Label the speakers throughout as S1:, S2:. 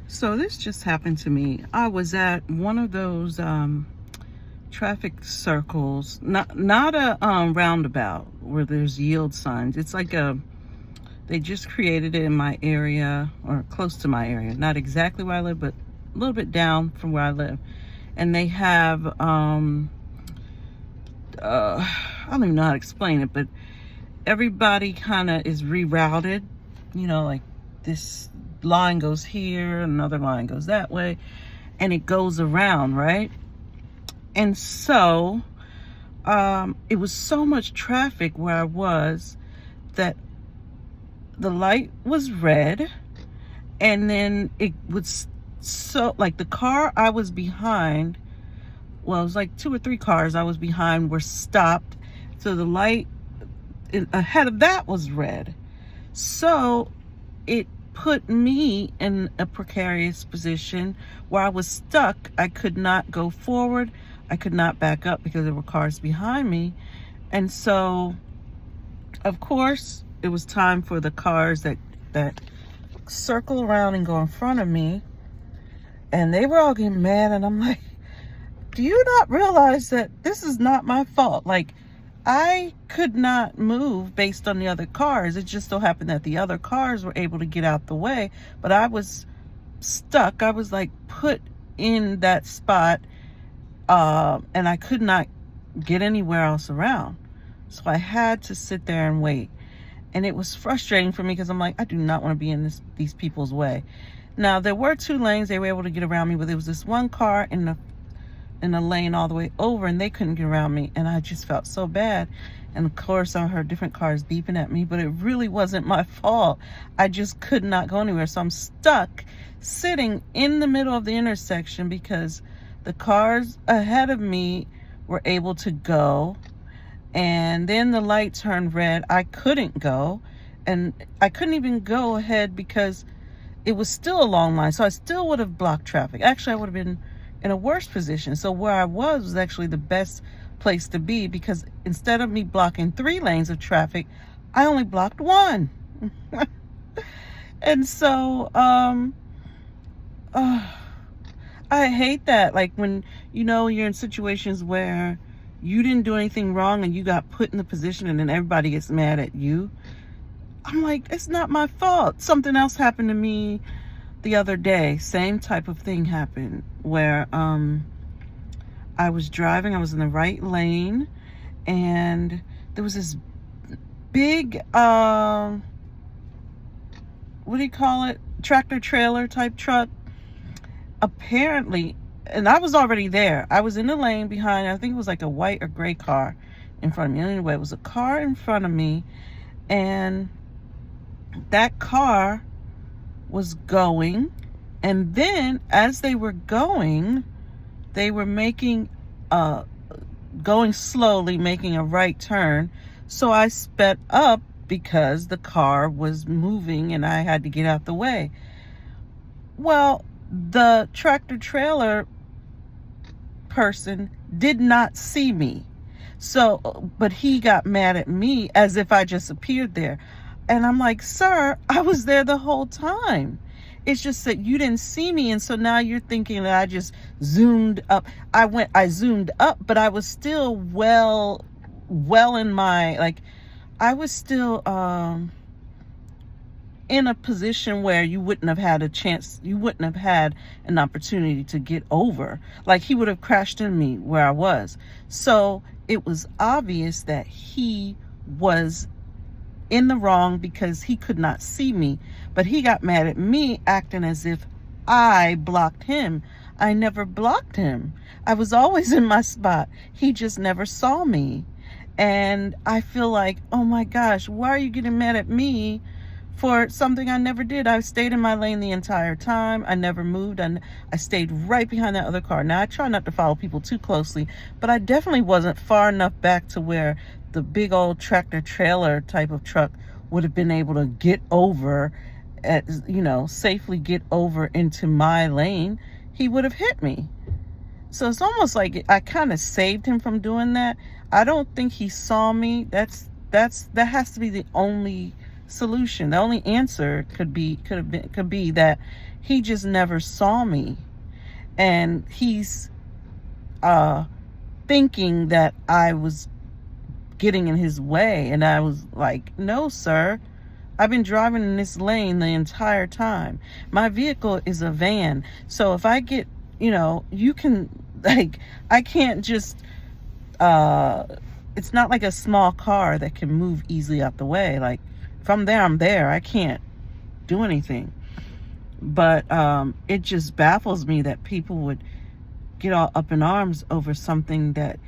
S1: So this just happened to me. I was at one of those traffic circles, not a roundabout where there's yield signs. It's like they just created it in my area or close to my area. Not exactly where I live, but a little bit down from where I live. And they have I don't even know how to explain it, but everybody kind of is rerouted. Like this line goes here, another line goes that way, and it goes around, right? And so it was so much traffic where I was that the light was red, and then it was so like the car I was behind, well, it was like two or three cars I was behind were stopped, so the light ahead of that was red. So it put me in a precarious position where I was stuck. I could not go forward. I could not back up because there were cars behind me. And so, of course, it was time for the cars that circle around and go in front of me. And they were all getting mad. And I'm like, do you not realize that this is not my fault? Like, I could not move based on the other cars. It just so happened that the other cars were able to get out the way, but I was stuck. I was like put in that spot, and I could not get anywhere else around. So I had to sit there and wait. And it was frustrating for me because I'm like, I do not want to be in these people's way. Now, there were two lanes. They were able to get around me, but there was this one car in the lane all the way over, and they couldn't get around me, and I just felt so bad. And of course I heard different cars beeping at me, but it really wasn't my fault. I just could not go anywhere. So I'm stuck sitting in the middle of the intersection because the cars ahead of me were able to go, and then the light turned red. I couldn't go, and I couldn't even go ahead because it was still a long line, so I still would have blocked traffic. Actually, I would have been in a worse position. So where I was actually the best place to be, because instead of me blocking 3 lanes of traffic, I only blocked 1. And so I hate that. Like when you're in situations where you didn't do anything wrong and you got put in the position, and then everybody gets mad at you. I'm like, it's not my fault. Something else happened to me the other day. Same type of thing happened where I was driving. I was in the right lane, and there was this big what do you call it, tractor trailer type truck, apparently. And I was already there. I was in the lane behind. I think it was like a white or gray car in front of me. Anyway, it was a car in front of me, and that car was going, and then as they were going, they were going slowly, making a right turn. So I sped up because the car was moving and I had to get out the way. Well, the tractor trailer person did not see me. So, but he got mad at me as if I just appeared there. And I'm like, sir, I was there the whole time. It's just that you didn't see me. And so now you're thinking that I just zoomed up. I zoomed up, but I was still well in my, like, I was still in a position where you wouldn't have had a chance. You wouldn't have had an opportunity to get over. Like, he would have crashed into me where I was. So it was obvious that he was in the wrong because he could not see me, but he got mad at me acting as if I blocked him. I never blocked him. I was always in my spot. He just never saw me. And I feel like, oh my gosh, why are you getting mad at me for something I never did? I stayed in my lane the entire time. I never moved, and I stayed right behind that other car. Now, I try not to follow people too closely, but I definitely wasn't far enough back to where the big old tractor trailer type of truck would have been able to get over, safely get over into my lane. He would have hit me. So it's almost like I kind of saved him from doing that. I don't think he saw me. That has to be the only solution. The only answer could be that he just never saw me, and he's thinking that I was getting in his way. And I was like, no, sir. I've been driving in this lane the entire time. My vehicle is a van. So if I get, you can, like, I can't just, it's not like a small car that can move easily out the way. Like, if I'm there, I'm there. I can't do anything. But it just baffles me that people would get all up in arms over something that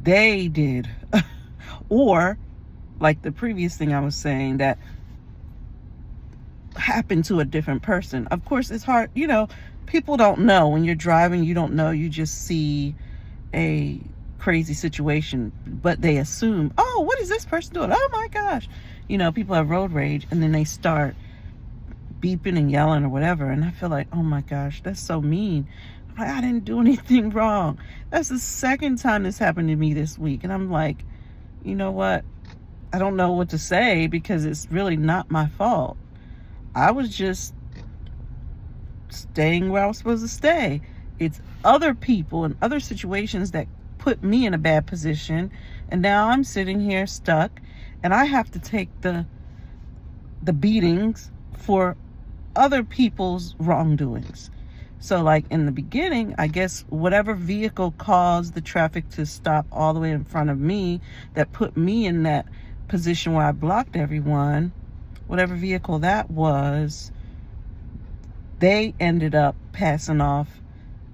S1: they did. Or, like the previous thing I was saying, that happened to a different person. Of course, it's hard, people don't know. When you're driving, you don't know. You just see a crazy situation, but they assume, oh, what is this person doing? Oh my gosh. People have road rage, and then they start beeping and yelling or whatever. And I feel like, oh my gosh, that's so mean. I'm like, I didn't do anything wrong. That's the second time this happened to me this week. And I'm like, you know what? I don't know what to say, because it's really not my fault. I was just staying where I was supposed to stay. It's other people and other situations that put me in a bad position, and now I'm sitting here stuck, and I have to take the beatings for other people's wrongdoings. So, like, in the beginning, I guess whatever vehicle caused the traffic to stop all the way in front of me, that put me in that position where I blocked everyone, whatever vehicle that was, they ended up passing off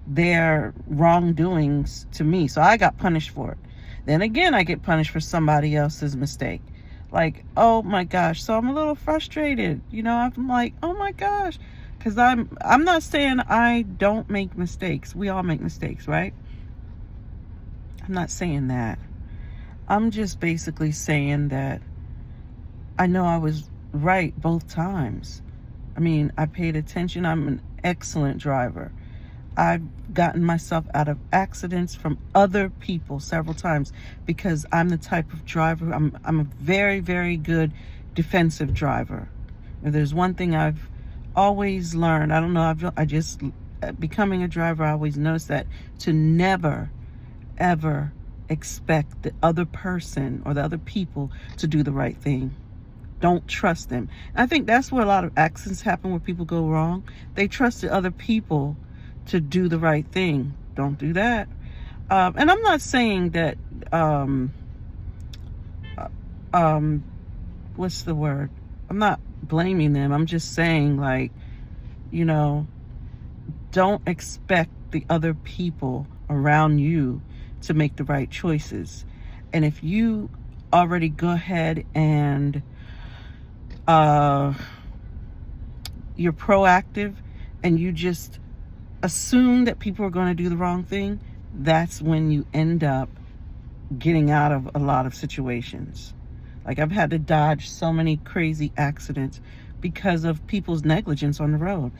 S1: their wrongdoings to me. So I got punished for it. Then again, I get punished for somebody else's mistake. Like, oh my gosh. So I'm a little frustrated. I'm like, oh my gosh. Because I'm not saying I don't make mistakes. We all make mistakes, right? I'm not saying that. I'm just basically saying that I know I was right both times. I mean, I paid attention. I'm an excellent driver. I've gotten myself out of accidents from other people several times, because I'm the type of driver, I'm a very, very good defensive driver. If there's one thing I've always learned, I don't know, I just, becoming a driver, I always noticed that, to never, ever expect the other person or the other people to do the right thing. Don't trust them. And I think that's where a lot of accidents happen, where people go wrong. They trusted other people to do the right thing. Don't do that. And I'm not saying that, what's the word? I'm not blaming them. I'm just saying, like, don't expect the other people around you to make the right choices. And if you already go ahead and you're proactive, and you just assume that people are going to do the wrong thing, that's when you end up getting out of a lot of situations. Like, I've had to dodge so many crazy accidents because of people's negligence on the road.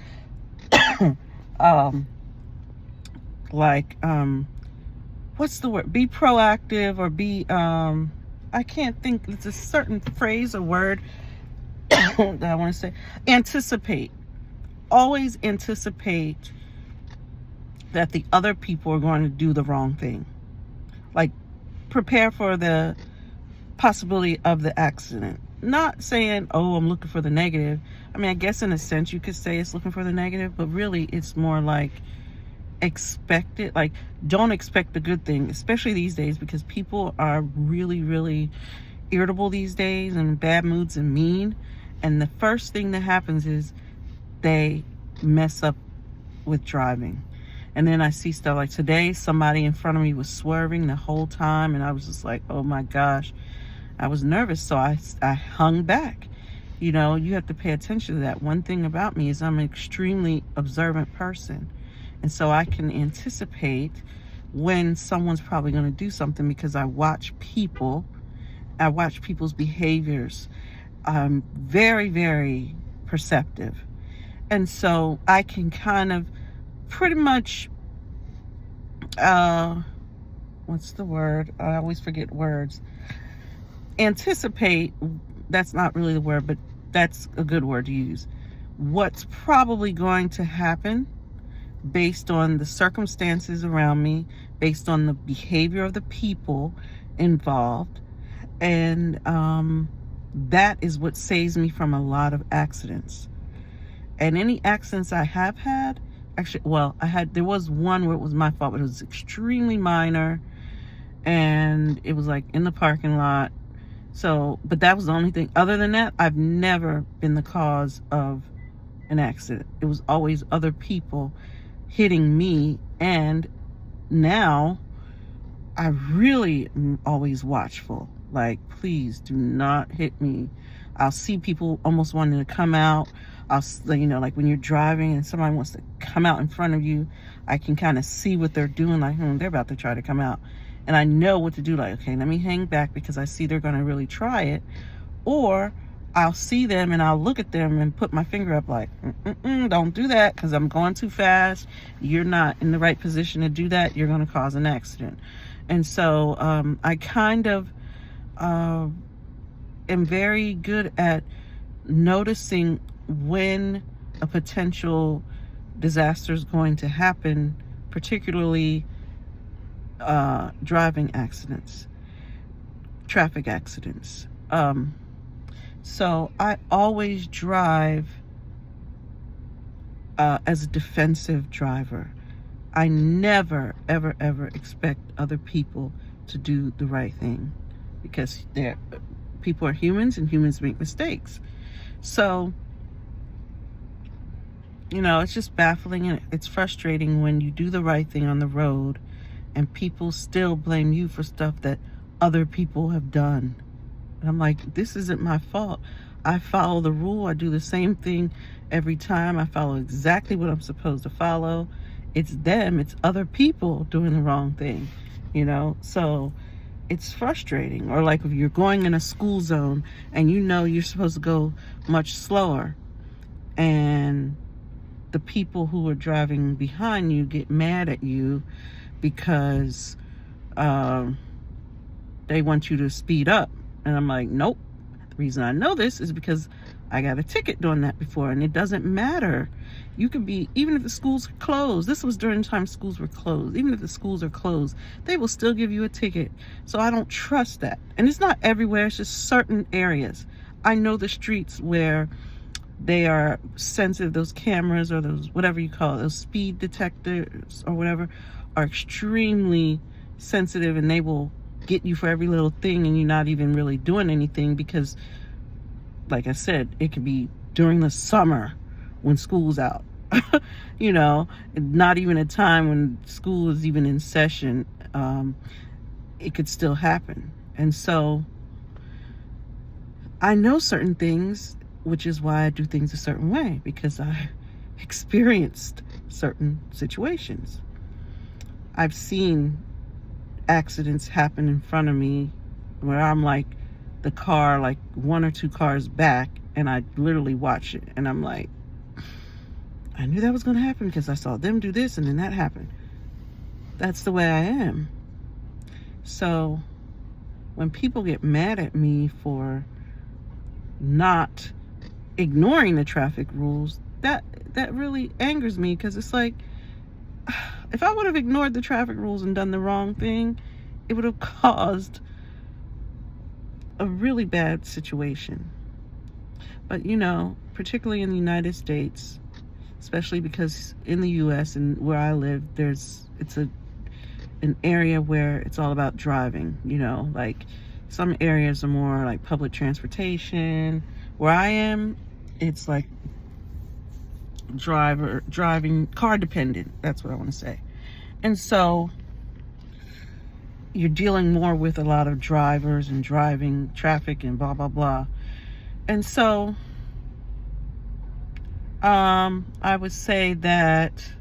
S1: What's the word? Be proactive, or be, I can't think, it's a certain phrase or word that I want to say. Anticipate. Always anticipate that the other people are going to do the wrong thing. Like, prepare for the possibility of the accident. Not saying, oh, I'm looking for the negative. I mean, I guess in a sense you could say it's looking for the negative, but really it's more like expect it. Like, don't expect the good thing, especially these days, because people are really, really irritable these days, and bad moods, and mean. And the first thing that happens is they mess up with driving. And then I see stuff like today, somebody in front of me was swerving the whole time, and I was just like, oh my gosh. I was nervous, so I hung back. You have to pay attention to that. One thing about me is I'm an extremely observant person. And so I can anticipate when someone's probably going to do something, because I watch people. I watch people's behaviors. I'm very, very perceptive. And so I can kind of pretty much, what's the word? I always forget words. Anticipate that's not really the word, but that's a good word to use. What's probably going to happen based on the circumstances around me, based on the behavior of the people involved. And that is what saves me from a lot of accidents. And any accidents I have had, actually, well, there was one where it was my fault, but it was extremely minor. And it was like in the parking lot. So, but that was the only thing. Other than that, I've never been the cause of an accident. It was always other people hitting me. And now I really am always watchful. Like, please do not hit me. I'll see people almost wanting to come out. Like when you're driving and somebody wants to come out in front of you, I can kind of see what they're doing. Like, they're about to try to come out. And I know what to do. Like, okay, let me hang back because I see they're going to really try it. Or I'll see them and I'll look at them and put my finger up like, don't do that because I'm going too fast. You're not in the right position to do that. You're going to cause an accident. And so I kind of am very good at noticing when a potential disaster is going to happen, particularly driving accidents, traffic accidents. So I always drive as a defensive driver. I never, ever, ever expect other people to do the right thing because people are humans and humans make mistakes. So, it's just baffling and it's frustrating when you do the right thing on the road and people still blame you for stuff that other people have done. And I'm like, this isn't my fault. I follow the rule. I do the same thing every time. I follow exactly what I'm supposed to follow. It's them. It's other people doing the wrong thing, So it's frustrating. Or like if you're going in a school zone and you're supposed to go much slower and the people who are driving behind you get mad at you because they want you to speed up. And I'm like, nope. The reason I know this is because I got a ticket doing that before, and it doesn't matter. You could be, even if the schools are closed, this was during the time schools were closed, even if the schools are closed, they will still give you a ticket. So I don't trust that. And it's not everywhere, it's just certain areas. I know the streets where they are sensitive, those cameras or those, whatever you call it, those speed detectors or whatever, are extremely sensitive, and they will get you for every little thing and you're not even really doing anything because, like I said, it could be during the summer when school's out, not even a time when school is even in session. It could still happen. And so I know certain things, which is why I do things a certain way, because I experienced certain situations. I've seen accidents happen in front of me where I'm like the car, like one or two cars back, and I literally watch it and I'm like, I knew that was going to happen because I saw them do this and then that happened. That's the way I am. So when people get mad at me for not ignoring the traffic rules, that really angers me, because it's like, if I would have ignored the traffic rules and done the wrong thing, it would have caused a really bad situation. But particularly in the United States, especially because in the US and where I live, it's an area where it's all about driving, like some areas are more like public transportation. Where I am, it's like driving, car dependent. That's what I want to say. And so you're dealing more with a lot of drivers and driving traffic and blah, blah, blah. And so I would say that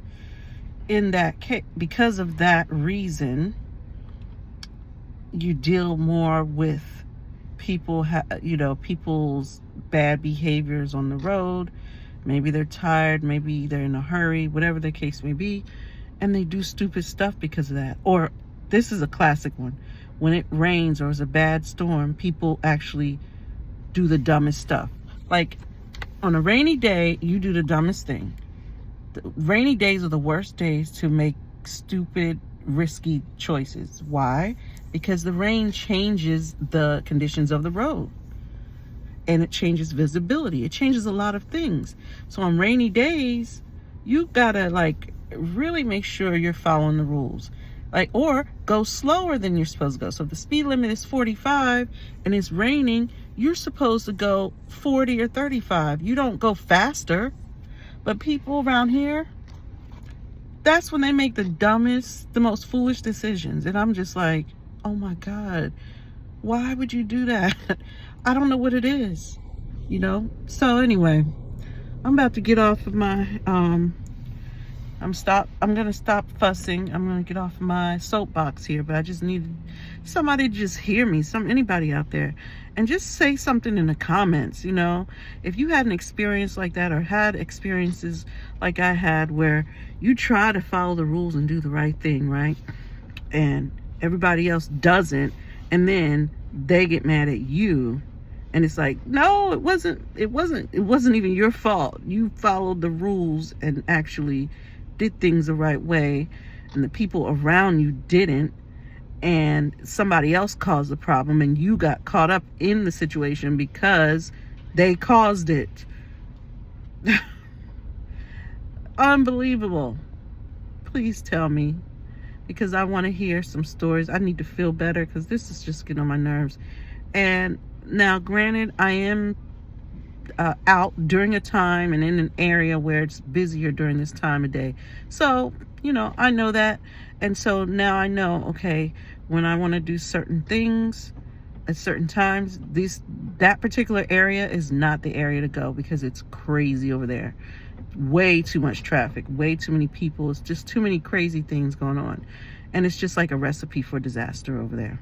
S1: in that case, because of that reason, you deal more with people, people's bad behaviors on the road. Maybe they're tired, maybe they're in a hurry, whatever the case may be, and they do stupid stuff because of that. Or this is a classic one. When it rains or is a bad storm, people actually do the dumbest stuff. Like on a rainy day, you do the dumbest thing. Rainy days are the worst days to make stupid, risky choices. Why? Because the rain changes the conditions of the road, and it changes visibility. It changes a lot of things. So on rainy days, you gotta like really make sure you're following the rules. Like, or go slower than you're supposed to go. So if the speed limit is 45 and it's raining, you're supposed to go 40 or 35. You don't go faster. But people around here, that's when they make the dumbest, the most foolish decisions. And I'm just like, oh my God, why would you do that? I don't know what it is, you know? So anyway, I'm about to get off of my, I'm gonna stop fussing. I'm gonna get off my soapbox here, but I just need somebody to just hear me, anybody out there, and just say something in the comments. You know, if you had an experience like that, or had experiences like I had, where you try to follow the rules and do the right thing, right, and everybody else doesn't, and then they get mad at you, and it's like, no, it wasn't even your fault. You followed the rules and actually did things the right way, and the people around you didn't, and somebody else caused the problem, and you got caught up in the situation because they caused it. Unbelievable. Please tell me, because I want to hear some stories. I need to feel better, because this is just getting on my nerves. And now, granted, I am out during a time and in an area where it's busier during this time of day. So, you know, I know that. And so now I know, okay, when I want to do certain things at certain times, that particular area is not the area to go, because it's crazy over there. Way too much traffic, way too many people. It's just too many crazy things going on. And it's just like a recipe for disaster over there.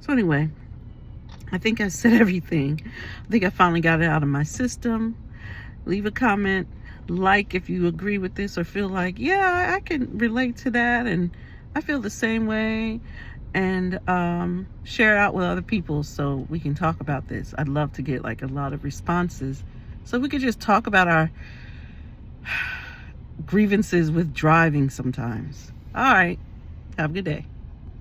S1: So anyway, I think I said everything. I think I finally got it out of my system. Leave a comment, like if you agree with this, or feel like, yeah, I can relate to that, and I feel the same way, and share it out with other people so we can talk about this. I'd love to get like a lot of responses so we could just talk about our grievances with driving sometimes. All right, have a good day.